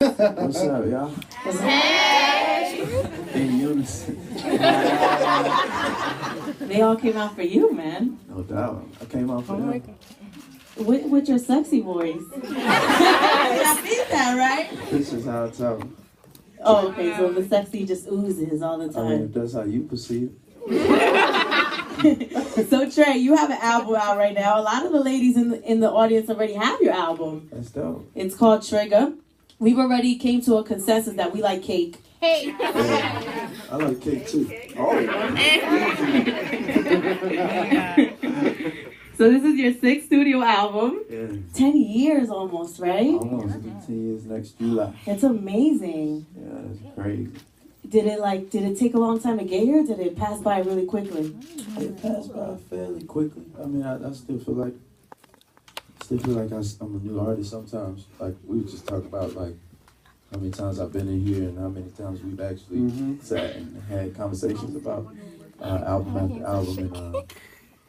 What's up, y'all? Hey! In unison. They all came out for you, man. No doubt. I came out for them. With your sexy voice. I see that, right? This is how I tell them. Oh, okay, so the sexy just oozes all the I mean, time. if that's how you perceive it. So Trey, you have an album out right now. A lot of the ladies in the audience already have your album. That's dope. It's called Trigga. We've already came to a consensus that we like cake. Hey. Yeah. I like cake too. Oh. So this is your 6th studio album. Yeah. 10 years almost, right? Almost. It'll be 10 years next July. It's amazing. Yeah, that's crazy. Did it take a long time to get here, or did it pass by really quickly? It passed by fairly quickly. I mean, I still feel like I'm a new artist sometimes. Like, we were just talking about, like, how many times I've been in here and how many times we've actually sat and had conversations about album after album. And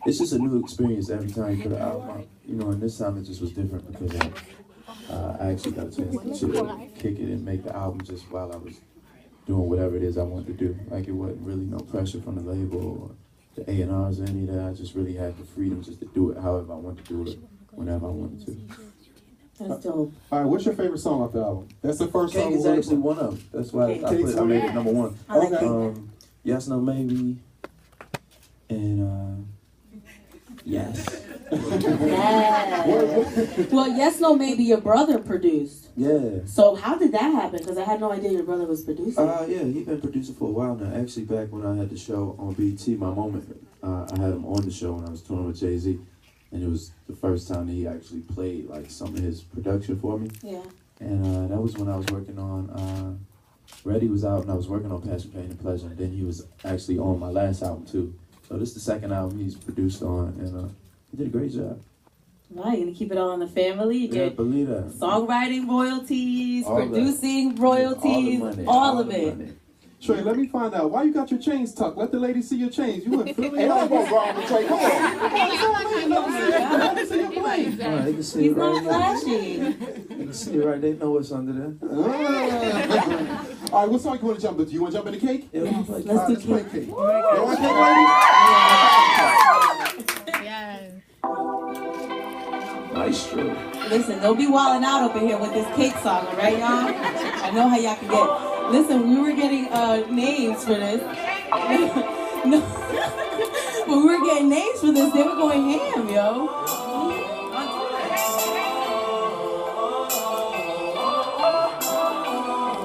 it's just a new experience every time you put an album out. You know, and this time it just was different because I actually got a chance to chill, kick it, and make the album just while I was doing whatever it is I wanted to do. Like, it wasn't really no pressure from the label or the A&Rs or any of that. I just really had the freedom just to do it however I wanted to do it, whenever I wanted to. That's dope. All right, what's your favorite song off the album? That's the first song. Cake is actually one of them. That's why I made it number one. I like Okay. Yes, No, Maybe, and Yes. Yeah. Well, Yes, No, Maybe your brother produced. Yeah. So how did that happen? Because I had no idea your brother was producing. Yeah, he's been producing for a while now. Actually, back when I had the show on BT, My Moment, I had him on the show when I was touring with Jay-Z. And it was the first time that he actually played, like, some of his production for me. Yeah. And that was when I was working on, Ready was out, and I was working on Passion, Pain, and Pleasure. And then he was actually on my last album, too. So this is the second album he's produced on, and he did a great job. Wow, you're going to keep it all in the family? You Yeah, get believe that. songwriting royalties, All producing royalties, all of it. Money. Trey, let me find out. Why you got your chains tucked? Let the ladies see your chains. You wouldn't feel it. Hey, don't go wrong with Trey. Come on. Let me see your planes. They can see He's it right not here. flashy. They can see it right. They know what's under there. All right, what song you want to jump into? You want to jump into cake? Yeah, Yes, like, let's do Let's play cake. cake. You want cake, ladies? Yes. Maestro. Listen, don't be wilding out up in here with this cake song, all right, y'all? I know how y'all can get. Listen, we were getting names for this. No. When we were getting names for this, they were going ham, yo.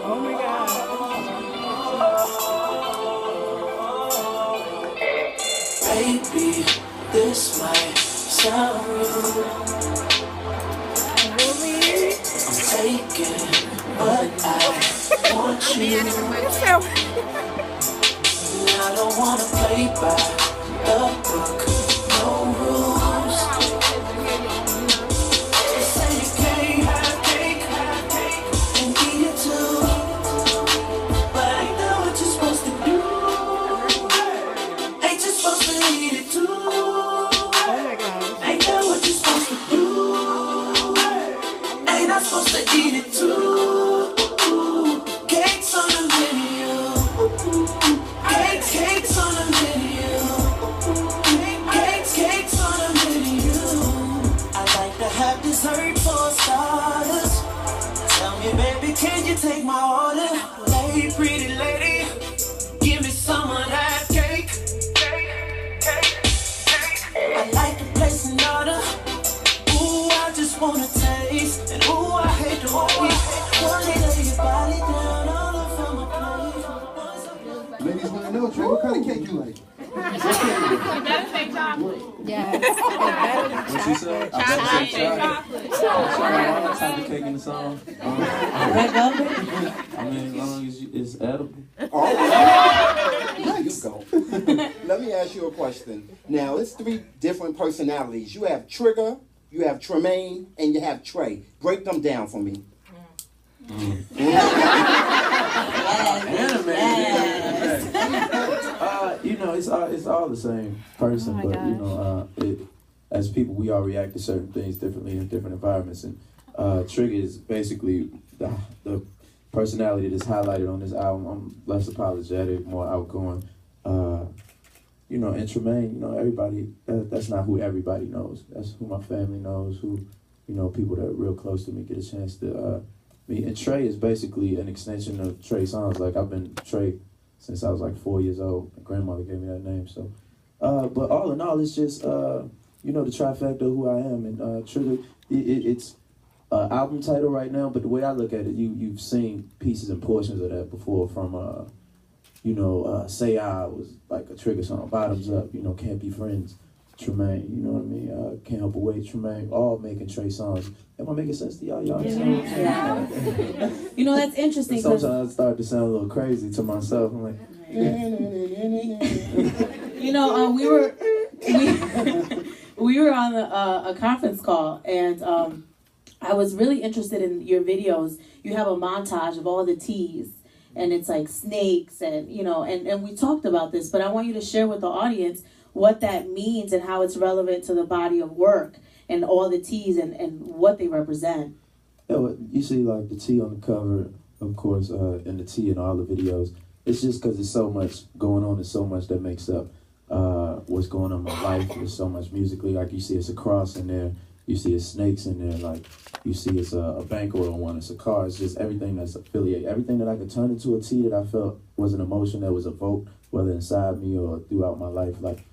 Oh my God. Baby, this might sound rude. I'm taking what I want you. I don't wanna play by the book, no rules. They say you can't have cake and eat it too, but ain't that what you're supposed to do? Ain't you supposed to eat it too? Oh my God. Ain't that what you're supposed to do? Ain't I supposed to eat it too? Cake's on the menu. Cake's on the menu. Cake's on the menu. I like to have dessert for starters. Tell me, baby, can you take my order? Hey, pretty lady, give me some of that cake. I like the place in order. Ooh, I just wanna taste. And ooh, I hate to wait. One day lay your body down all over my plate. Ladies want to know, Trey, what kind of cake you like? Yes. What she said? I better say chocolate. Chocolate. What type of cake in the song? Red velvet? I mean, as long as it's edible. There you go. Let me ask you a question. Now, it's 3 different personalities. You have Trigga, you have Tremaine, and you have Trey. Break them down for me. You know, it's all the same person, Oh my but gosh. you know, as people, we all react to certain things differently in different environments. And Trigga is basically the personality that's highlighted on this album. I'm less apologetic, more outgoing. You know, and Tremaine, you know, everybody, that's not who everybody knows. That's who my family knows, who, you know, people that are real close to me get a chance to meet. And Trey is basically an extension of Trey Songz. Like, I've been Trey since I was like 4 years old. My grandmother gave me that name, so. But all in all, it's just, you know, the trifecta of who I am. And Trigga, it's album title right now, but the way I look at it, you've seen pieces and portions of that before from, you know, Say I was like a Trigga song, Bottoms Up, you know, Can't Be Friends, Tremaine, you know what I mean? Can't Help But Wait, Tremaine, all making Trey songs. Am I making sense to y'all? Y'all understand? Yeah. You know, that's interesting. Sometimes I start to sound a little crazy to myself. I'm like, you know, we were on a conference call, and I was really interested in your videos. You have a montage of all the teas, and it's like snakes, and you know, and we talked about this, but I want you to share with the audience what that means and how it's relevant to the body of work and all the teas and what they represent. Yeah, well, you see like the tea on the cover, of course, and the tea in all the videos. It's just because there's so much going on, there's so much that makes up what's going on in my life. There's so much musically, like you see it's a cross in there, you see it's snakes in there, like you see it's a banquet on one, it's a car, it's just everything that's affiliated, everything that I could turn into a tea that I felt was an emotion that was evoked, whether inside me or throughout my life. Like,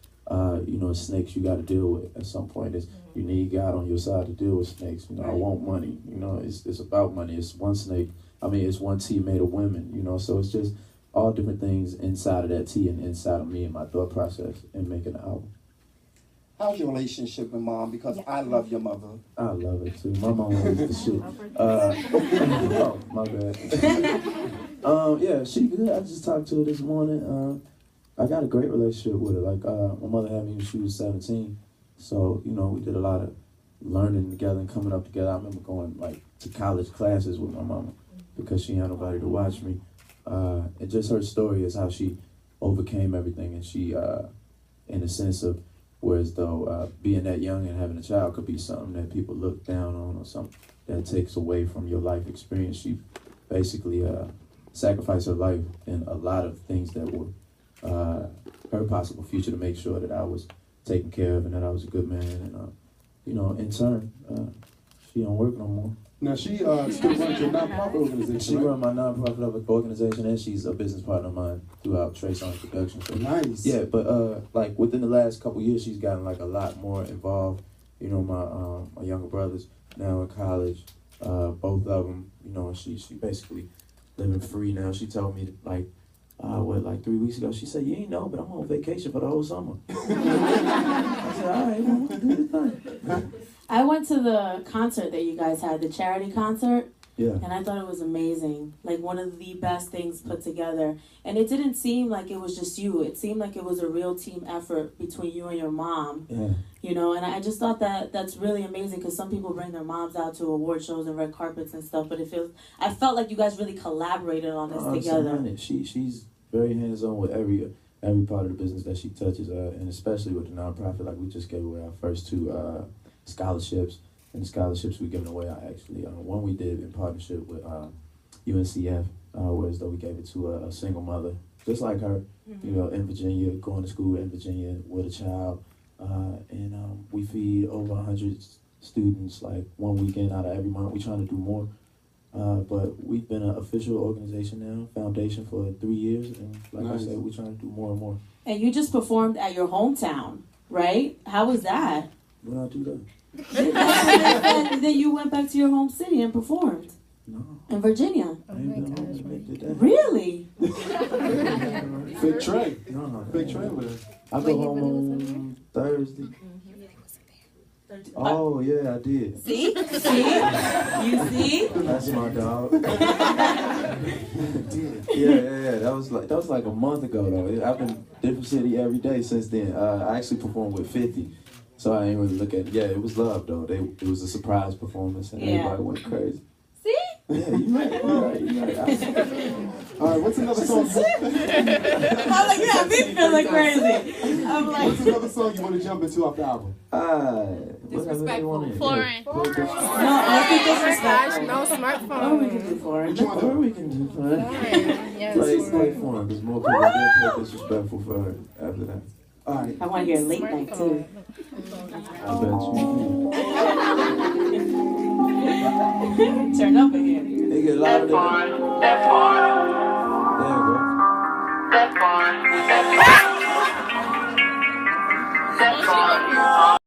you know, snakes you got to deal with at some point. You need God on your side to deal with snakes. You know, I want money. You know, it's about money. It's one snake. I mean, it's one tea made of women. You know, so it's just all different things inside of that tea and inside of me and my thought process in making the album. How's your relationship with Mom? Because I love your mother. I love it too. My mom was the shit. Oh, my bad. Yeah, she good. I just talked to her this morning. I got a great relationship with her. Like, my mother had me when she was 17. So, you know, we did a lot of learning together and coming up together. I remember going, like, to college classes with my mama because she had nobody to watch me. And just her story is how she overcame everything. And she, in the sense of, whereas though being that young and having a child could be something that people look down on or something that takes away from your life experience, she basically sacrificed her life in a lot of things that were her possible future to make sure that I was taken care of and that I was a good man. And, you know, in turn, she don't work no more. Now, she still runs your nonprofit organization, She right? runs my nonprofit organization, and she's a business partner of mine throughout Trey Songz Productions. So, Nice. yeah, but like within the last couple years, she's gotten like a lot more involved. You know, my younger brothers now in college, both of them. You know, she basically living free now. She told me like 3 weeks ago, she said, "You ain't know, but I'm on vacation for the whole summer." I said, "All right, well, do your thing." I went to the concert that you guys had, the charity concert, Yeah. and I thought it was amazing. Like, one of the best things put together. And it didn't seem like it was just you. It seemed like it was a real team effort between you and your mom. Yeah. You know, and I just thought that that's really amazing because some people bring their moms out to award shows and red carpets and stuff, but I felt like you guys really collaborated on this together. She's very hands-on with every part of the business that she touches, and especially with the nonprofit. Like, we just gave away our first 2 scholarships, and the scholarships we giving away are actually one we did in partnership with UNCF, whereas though we gave it to a single mother just like her, you know, in Virginia, going to school in Virginia with a child, and we feed over 100 students like one weekend out of every month. We're trying to do more, but we've been an official organization now, foundation, for 3 years, and like I said, we're trying to do more and more. And you just performed at your hometown, right? How was that? When I do that? And then you went back to your home city and performed. No. In Virginia. I ain't been home to make that. Really? Big Trey. No. Big Trey with her. I go home on Thursday. Oh yeah, I did. See? You see? That's my dog. Yeah. That was like a month ago though. I've been different city every day since then. I actually performed with 50. So I ain't really look at it. Yeah, it was love though. It was a surprise performance and everybody went crazy. See? Yeah, you're right. All right, what's another song? I was like, yeah, me feeling crazy. I'm like, What's another song you want to jump into off the album? Disrespectful. Foreign. no, let's be disrespectful. No Oh, we smartphone. can do foreign. Which one? Or we can do fun. Yes. Play foreign, because more people did play disrespectful for her after that. All right. I want to hear late night too. I bet you Turn up again. do. They get louder than that. There you go.